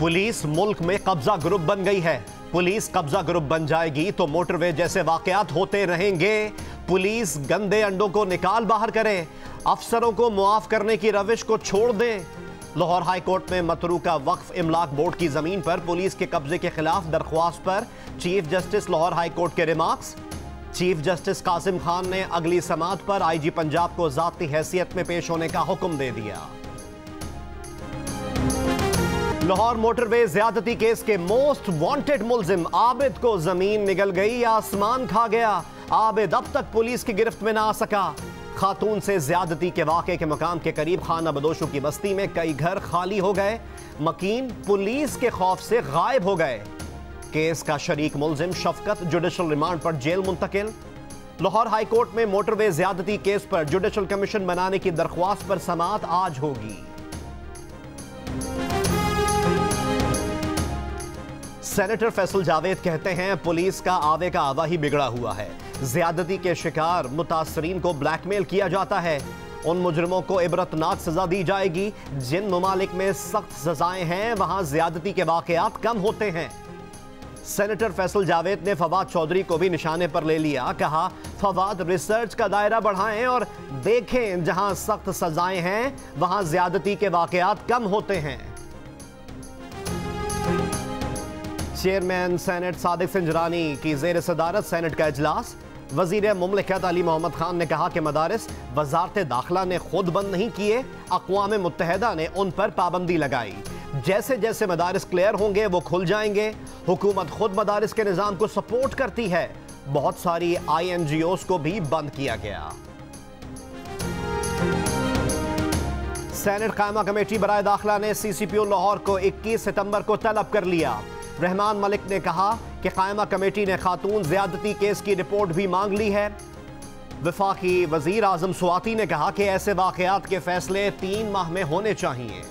Police मुल्क में कब्जा ग्रुप बन गई है। पुलिस कब्जा ग्रुप बन जाएगी तो मोटरवे जैसे वाकयात होते रहेंगे। पुलिस गंदे अंडों को निकाल बाहर करे, अफसरों को मुआफ करने की रविश को छोड़ दें। लाहौर हाई कोर्ट में मतरूका वक्फ इमलाक बोर्ड की जमीन पर पुलिस के कब्जे के खिलाफ दरख्वास्त पर chief justice Lahore high court के remarks. Chief justice Qasim Khan ने अगली समाअत पर आईजी पंजाब को ज़ाती हैसियत में पेश होने का हुक्म दे दिया। लाहौर मोटरवे ज्यादती केस के मोस्ट वांटेड मुलजिम आबिद को जमीन निगल गई या आसमान खा गया। आबिद अब तक पुलिस की गिरफ्त में ना आ सका। खातून से ज्यादती के वाक़े के मकाम के करीब खाना बदोशों की बस्ती में कई घर खाली हो गए। मकीन पुलिस के खौफ से गायब हो गए। केस का शरीक मुलजिम शफकत जुडिशल रिमांड पर जेल मुंतकिल। लाहौर हाई कोर्ट में मोटरवे ज्यादती केस पर जुडिशल कमीशन बनाने की दरख्वास्त पर समाअत आज होगी। सेनेटर फैसल जावेद कहते हैं पुलिस का आवे का आवा ही बिगड़ा हुआ है। ज्यादती के शिकार मुतासरीन को ब्लैकमेल किया जाता है। उन मुजरिमों को इबरतनाक सजा दी जाएगी। जिन ममालिक में सख्त सजाएं हैं वहां ज्यादती के वाकयात कम होते हैं। सेनेटर फैसल जावेद ने फवाद चौधरी को भी निशाने पर ले लिया। कहा, फवाद रिसर्च का दायरा बढ़ाएं और देखें जहां सख्त सजाएं हैं वहां ज्यादती के वाकयात कम होते हैं। चेयरमैन सेनेट सादिक सिंजरानी की ज़ेर सदारत सेनेट का इजलास। वज़ीर मुमलिकत अली मोहम्मद खान ने कहा कि मदारिस वज़ारत दाखिला ने खुद बंद नहीं किए, अक़वाम मुत्तहिदा ने उन पर पाबंदी लगाई। जैसे जैसे मदारिस क्लियर होंगे वो खुल जाएंगे। हुकूमत खुद मदारिस के निज़ाम को सपोर्ट करती है। बहुत सारी INGOs को भी बंद किया गया। सेनेट कायमा कमेटी बराए दाखिला ने CCPO लाहौर को 21 सितंबर को तलब कर लिया। रहमान मलिक ने कहा कि कायमा कमेटी ने खातून ज्यादती केस की रिपोर्ट भी मांग ली है। वफाकी वजीर आजम स्वाति ने कहा कि ऐसे वाकयात के फैसले 3 माह में होने चाहिए।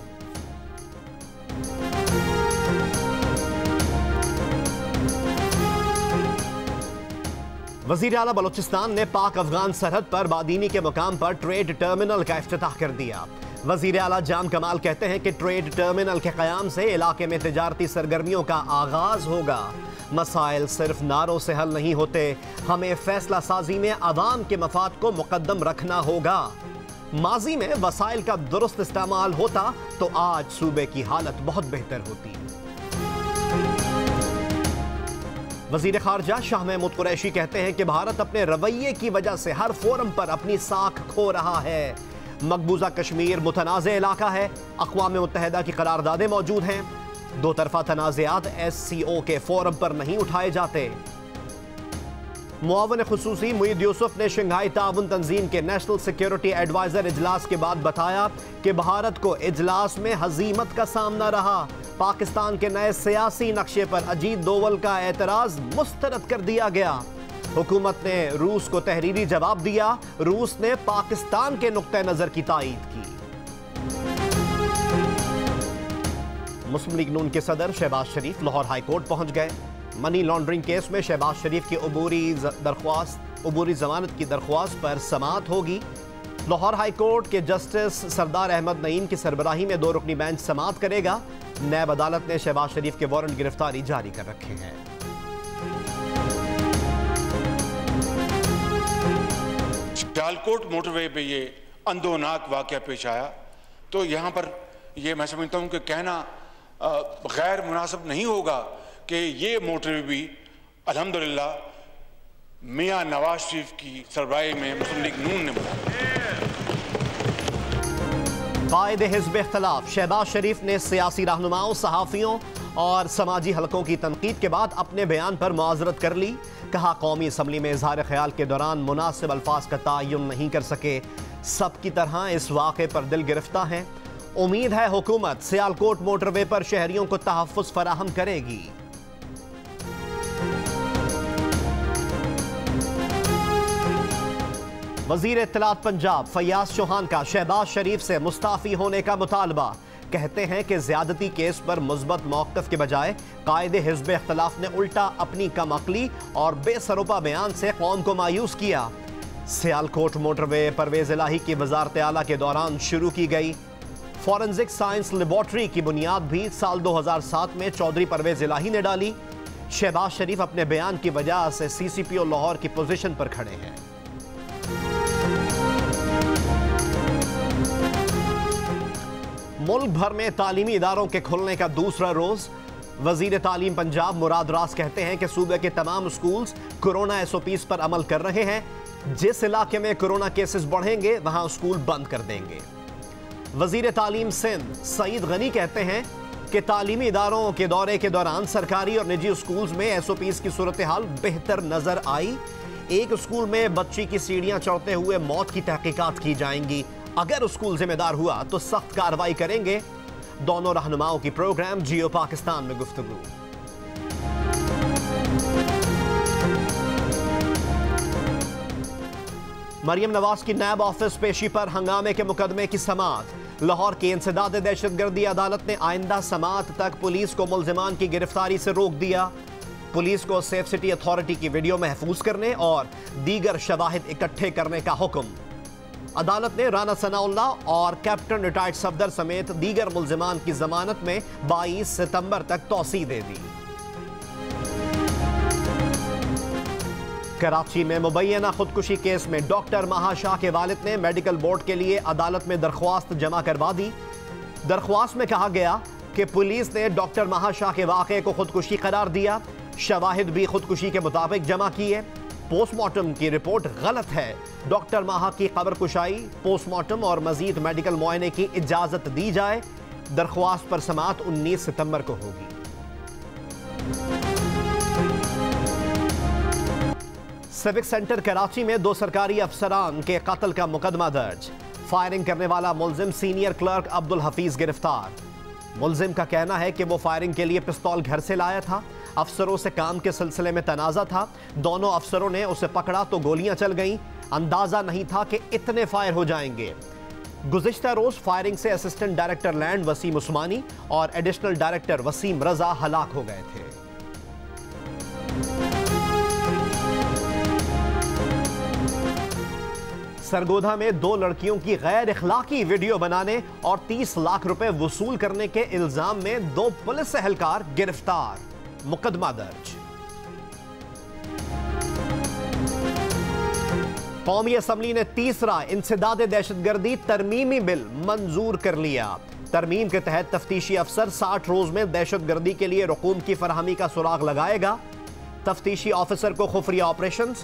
वजीर आला बलोचिस्तान ने पाक अफगान सरहद पर बादीनी के मुकाम पर ट्रेड टर्मिनल का इफ्तिताह कर दिया। वजीर आला जाम कमाल कहते हैं कि ट्रेड टर्मिनल के क़याम से इलाके में तिजारती सरगर्मियों का आगाज होगा। मसाइल सिर्फ नारों से हल नहीं होते, हमें फैसला साजी में अवाम के मफाद को मुकद्दम रखना होगा। माजी में वसाइल का दुरुस्त इस्तेमाल होता तो आज सूबे की हालत बहुत बेहतर होती। वजीर खारजा शाह महमूद कुरैशी कहते हैं कि भारत अपने रवैये की वजह से हर फोरम पर अपनी साख खो रहा है। मकबूजा कश्मीर मुतनाज़ इलाका है। अक़वाम मुत्तहिदा की करारदादें मौजूद हैं। दो तरफा तनाज़ात SCO के फोरम पर नहीं उठाए जाते। मुआवन खुसूसी मुईद यूसुफ ने शंघाई ताउन तंजीम के नेशनल सिक्योरिटी एडवाइजर इजलास के बाद बताया कि भारत को इजलास में हजीमत का सामना रहा। पाकिस्तान के नए सियासी नक्शे पर अजीत दोवल का एतराज़ मुस्तरद कर दिया गया। हुकूमत ने रूस को तहरीरी जवाब दिया। रूस ने पाकिस्तान के नुक्ते नजर की तायीद की। मुस्लिम लीग नून के सदर शहबाज शरीफ लाहौर हाई कोर्ट पहुंच गए। मनी लॉन्ड्रिंग केस में शहबाज शरीफ की अबूरी जमानत की दरख्वास्त पर समाअत होगी। लाहौर हाई कोर्ट के जस्टिस सरदार अहमद नईम की सरबराही में 2 रुकनी बेंच समाअत करेगा। नैब अदालत ने शहबाज शरीफ के वारंट गिरफ्तारी जारी कर रखे हैं। सियालकोट मोटरवे पे ये अंदोनाक वाक़या पेश आया तो यहाँ पर ये मैं समझता हूँ कि कहना गैर मुनासिब नहीं होगा कि ये मोटरवे भी अल्हम्दुलिल्लाह मियाँ नवाज शरीफ की सरबराही में मुस्लिम लीग नून ने बनाया। कायदे हिज़्ब इख्तिलाफ शहबाज शरीफ ने सियासी रहनुमाओं, सहाफ़ियों और समाजी हलकों की तनकीद के बाद अपने बयान पर मुआज़रत कर ली। कहा, कौमी असम्बली में इज़हार ख्याल के दौरान मुनासिब अल्फाज का तयन नहीं कर सके। सब की तरह इस वाक़े पर दिल गिरफ्ता हैं। उम्मीद है हुकूमत सियालकोट मोटरवे पर शहरियों को तहफ़्फ़ुज़ फराहम करेगी। वज़ीर इत्तलात पंजाब फयाज चौहान का शहबाज शरीफ से मुस्ताफ़ी होने का मुतालबा। कहते हैं कि ज्यादती केस पर मुस्बत मौक़िफ़ के बजाय कायदे हिज़्ब इख्तिलाफ ने उल्टा अपनी कम अक़ली और बेसरोपा बयान से कौम को मायूस किया। सियालकोट मोटरवे परवेज़ इलाही की वज़ारत आला के दौरान शुरू की गई। फॉरेंसिक साइंस लेबोरेटरी की बुनियाद भी साल 2007 में चौधरी परवेज इलाही ने डाली। शहबाज शरीफ अपने बयान की वजह से सीसीपीओ लाहौर की पोजीशन पर खड़े हैं। मुल्क भर में तालीमी इदारों के खुलने का दूसरा रोज। वजीर तालीम पंजाब मुराद रास कहते हैं कि सूबे के तमाम स्कूल्स कोरोना एसओपीज पर अमल कर रहे हैं। जिस इलाके में कोरोना केसेस बढ़ेंगे वहां स्कूल बंद कर देंगे। वजीर तालीम सिंध सईद गनी कहते हैं कि तालीमी इदारों के दौरे के दौरान सरकारी और निजी स्कूल्स में एसओपीज की सूरत हाल बेहतर नजर आई। एक स्कूल में बच्ची की सीढ़ियां चढ़ते हुए मौत की तहकीकात की जाएंगी। अगर स्कूल जिम्मेदार हुआ तो सख्त कार्रवाई करेंगे। दोनों रहनुमाओं की प्रोग्राम जियो पाकिस्तान में गुफ्तगू। मरियम नवाज की नैब ऑफिस पेशी पर हंगामे के मुकदमे की समाअत। लाहौर की इंसदाद दहशतगर्दी अदालत ने आइंदा समाअत तक पुलिस को मुल्जिमान की गिरफ्तारी से रोक दिया। पुलिस को सेफ सिटी अथॉरिटी की वीडियो महफूज करने और दीगर शवाहिद इकट्ठे करने का हुक्म। अदालत ने राना सनाउल्लाह और कैप्टन रिटायर्ड सफदर समेत दीगर मुल्जिमान की जमानत में 22 सितंबर तक तौसी दे दी। कराची में मुबैना खुदकुशी केस में डॉक्टर महाशाह के वालिद ने मेडिकल बोर्ड के लिए अदालत में दरख्वास्त जमा करवा दी। दरख्वास्त में कहा गया कि पुलिस ने डॉक्टर महाशाह के वाक़े को खुदकुशी करार दिया। शवाहिद भी खुदकुशी के मुताबिक जमा किए। पोस्टमार्टम की रिपोर्ट गलत है। डॉक्टर माहा की कब्र कुशाई, पोस्टमार्टम और मजीद मेडिकल मुआयने की इजाजत दी जाए। दरख्वास्त पर समाअत 19 सितंबर को होगी। सिविक सेंटर कराची में 2 सरकारी अफसरान के कत्ल का मुकदमा दर्ज। फायरिंग करने वाला मुल्जिम सीनियर क्लर्क अब्दुल हफीज गिरफ्तार। मुल्जिम का कहना है कि वो फायरिंग के लिए पिस्तौल घर से लाया था। अफसरों से काम के सिलसिले में तनाजा था। दोनों अफसरों ने उसे पकड़ा तो गोलियां चल गईं। अंदाजा नहीं था कि इतने फायर हो जाएंगे। गुज़िश्ता रोज फायरिंग से असिस्टेंट डायरेक्टर लैंड वसीम उस्मानी और एडिशनल डायरेक्टर वसीम रजा हलाक हो गए थे। सरगोधा में 2 लड़कियों की गैर इखलाकी वीडियो बनाने और 30 लाख रुपए वसूल करने के इल्जाम में 2 पुलिस एहलकार गिरफ्तार। मुकदमा दर्ज। कौमी असम्बली ने तीसरा इंसदाद दहशतगर्दी तरमीमी बिल मंजूर कर लिया। तरमीम के तहत तफ्तीशी अफसर 60 रोज में दहशतगर्दी के लिए रकूम की फरहमी का सुराग लगाएगा। तफ्तीशी ऑफिसर को खुफिया ऑपरेशन,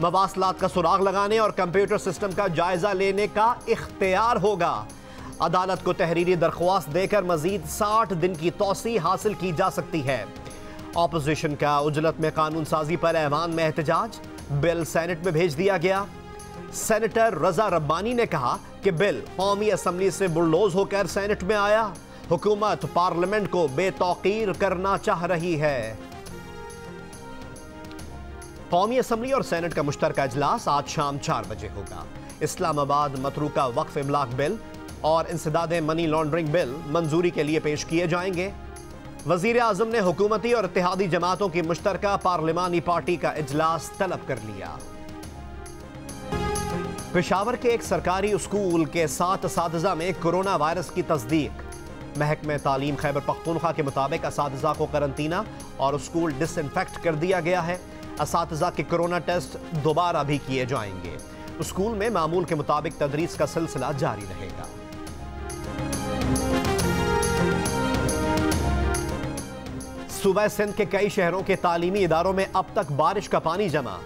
मवासलात का सुराग लगाने और कंप्यूटर सिस्टम का जायजा लेने का इख्तियार होगा। अदालत को तहरीरी दरख्वास्त देकर मजीद 60 दिन की तौसी हासिल की जा सकती है। ऑपोजिशन का उजलत में कानून साजी पर ऐवान में एहतजाज। बिल सेनेट में भेज दिया गया। सेनेटर रजा रब्बानी ने कहा कि बिल कौमी असम्बली से बुलडोज होकर सेनेट में आया। हुकूमत पार्लियामेंट को बेतौकीर करना चाह रही है। कौमी असम्बली और सेनेट का मुश्तरका इजलास आज शाम 4 बजे होगा। इस्लामाबाद मतरूका वक्फ इब्लाग बिल और इंसदाद मनी लॉन्ड्रिंग बिल मंजूरी के लिए पेश किए जाएंगे। वजीर आजम ने हुकूमती और इत्तेहादी जमातों की मुश्तरका पार्लिमानी पार्टी का इजलास तलब कर लिया। पेशावर के एक सरकारी स्कूल के 7 असातिज़ा में कोरोना वायरस की तस्दीक। महकमे तालीम खैबर पख्तूनख्वा के मुताबिक असातिज़ा को करंतना और स्कूल डिसइंफेक्ट कर दिया गया है। असातिज़ा के कोरोना टेस्ट दोबारा भी किए जाएंगे। स्कूल में मामूल के मुताबिक तदरीस का सिलसिला जारी रहेगा। सूबा सिंध के कई शहरों के तालीमी इदारों में अब तक बारिश का पानी जमा।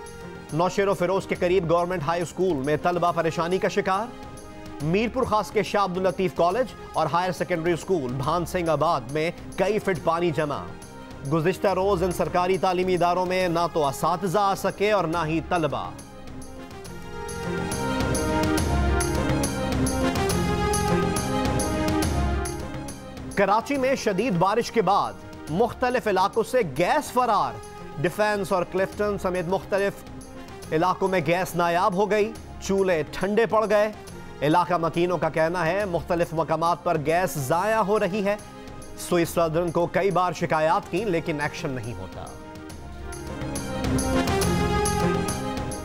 नौशेरो फिरोज के करीब गवर्नमेंट हाई स्कूल में तलबा परेशानी का शिकार। मीरपुर खास के शाह अब्दुल लतीफ कॉलेज और हायर सेकेंडरी स्कूल भान सिंह आबाद में कई फीट पानी जमा। गुज़िश्ता रोज इन सरकारी तालीमी इदारों में ना तो असातिज़ा आ सके और ना ही तलबा। कराची में शदीद बारिश के बाद मुख्तलिफ इलाकों से गैस फरार। डिफेंस और क्लिफ्टन समेत मुख्तलिफ इलाकों में गैस नायाब हो गई। चूल्हे ठंडे पड़ गए। इलाका मकीनों का कहना है मुख्तलिफ मकामात पर गैस ज़ाया हो रही है। सुई सदन को कई बार शिकायत की लेकिन एक्शन नहीं होता।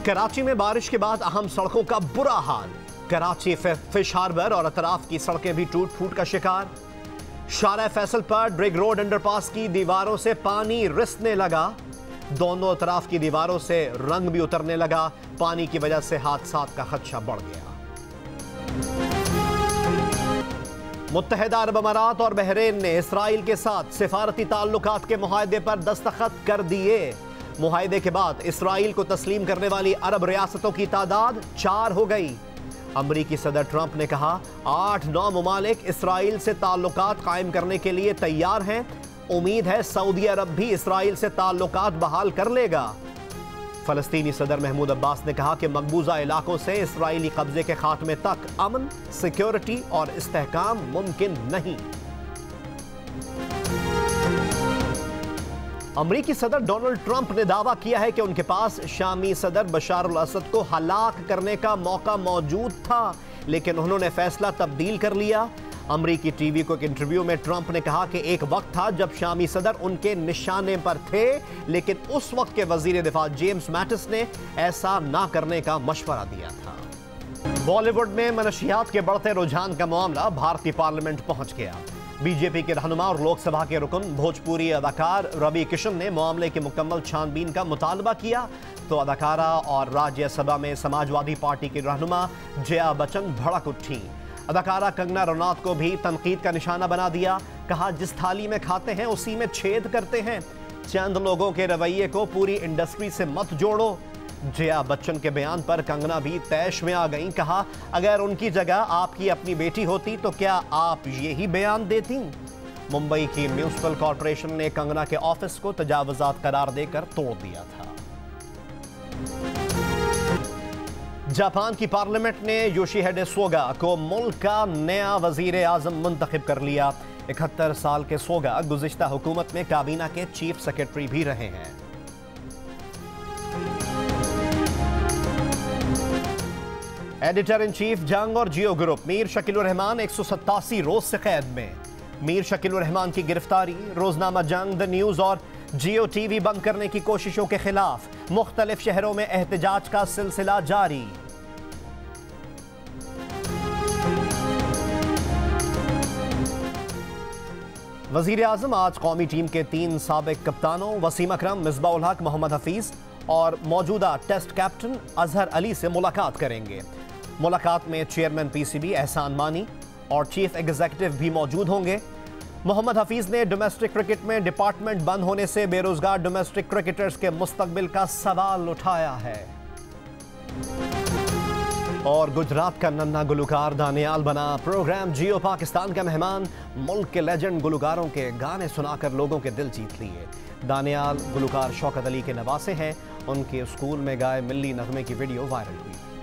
कराची में बारिश के बाद अहम सड़कों का बुरा हाल। कराची फिश हार्बर और अतराफ की सड़कें भी टूट फूट का शिकार। शारा फैसल पर ड्रिग रोड अंडरपास की दीवारों से पानी रिसने लगा। दोनों अतराफ की दीवारों से रंग भी उतरने लगा। पानी की वजह से हादसात का खदशा बढ़ गया। मुत्तहिदा अरब अमारात और बहरीन ने इसराइल के साथ सिफारती ताल्लुकात के मुआहदे पर दस्तखत कर दिए। मुआहदे के बाद इसराइल को तस्लीम करने वाली अरब रियासतों की तादाद 4 हो गई। अमरीकी सदर ट्रंप ने कहा 8-9 ममालिक इसराइल से ताल्लुकात कायम करने के लिए तैयार हैं। उम्मीद है सऊदी अरब भी इसराइल से ताल्लुकात बहाल कर लेगा। फलस्तीनी सदर महमूद अब्बास ने कहा कि मकबूजा इलाकों से इसराइली कब्जे के खात्मे तक अमन, सिक्योरिटी और इस्तेहकाम मुमकिन नहीं। अमरीकी सदर डोनाल्ड ट्रंप ने दावा किया है कि उनके पास शामी सदर बशार अल असद को हलाक करने का मौका मौजूद था, लेकिन उन्होंने फैसला तब्दील कर लिया। अमरीकी टीवी को एक इंटरव्यू में ट्रंप ने कहा कि एक वक्त था जब शामी सदर उनके निशाने पर थे, लेकिन उस वक्त के वजीर दिफा जेम्स मैटिस ने ऐसा ना करने का मशवरा दिया था। बॉलीवुड में मनशियात के बढ़ते रुझान का मामला भारतीय पार्लियामेंट पहुंच गया। बीजेपी के रहनुमा और लोकसभा के रुकन भोजपुरी अदाकार रवि किशन ने मामले की मुकम्मल छानबीन का मुतालबा किया, तो अदाकारा और राज्यसभा में समाजवादी पार्टी की रहनुमा जया बच्चन भड़क उठी। अदाकारा कंगना रनौत को भी तनकीद का निशाना बना दिया। कहा जिस थाली में खाते हैं उसी में छेद करते हैं। चंद लोगों के रवैये को पूरी इंडस्ट्री से मत जोड़ो। जया बच्चन के बयान पर कंगना भी तैश में आ गईं। कहा अगर उनकी जगह आपकी अपनी बेटी होती तो क्या आप यही बयान देती। मुंबई की म्यूनिसिपल कॉरपोरेशन ने कंगना के ऑफिस को तजावुजात करार देकर तोड़ दिया था। जापान की पार्लियामेंट ने योशिहिडे सोगा को मुल्क का नया वजीर आजम मुंतखब कर लिया। 71 साल के सोगा गुज़िश्ता हुकूमत में काबीना के चीफ सेक्रेटरी भी रहे हैं। एडिटर इन चीफ जंग और जियो ग्रुप मीर शकील उर रहमान 187 रोज से कैद में। मीर शकील उर रहमान की गिरफ्तारी, रोजनामा जंग, द न्यूज और जियो टीवी बंद करने की कोशिशों के खिलाफ मुख्तलिफ शहरों में एहतजाज का सिलसिला जारी। वजीर आजम आज कौमी टीम के 3 साबिक कप्तानों वसीम अकरम, मिसबाह उल हक, मोहम्मद हफीज और मौजूदा टेस्ट कैप्टन अजहर अली से मुलाकात करेंगे। मुलाकात में चेयरमैन पीसीबी एहसान मानी और चीफ एग्जीक्यूटिव भी मौजूद होंगे। मोहम्मद हफीज ने डोमेस्टिक क्रिकेट में डिपार्टमेंट बंद होने से बेरोजगार डोमेस्टिक क्रिकेटर्स के मुस्तकबिल का सवाल उठाया है। और गुजरात का नन्हा गुलकार दानियाल बना प्रोग्राम जियो पाकिस्तान का मेहमान। मुल्क के लेजेंड गुलकारों के गाने सुनाकर लोगों के दिल जीत लिए। दानियाल गुलकार शौकत अली के नवासे हैं। उनके स्कूल में गाए मिल्ली नगमे की वीडियो वायरल हुई।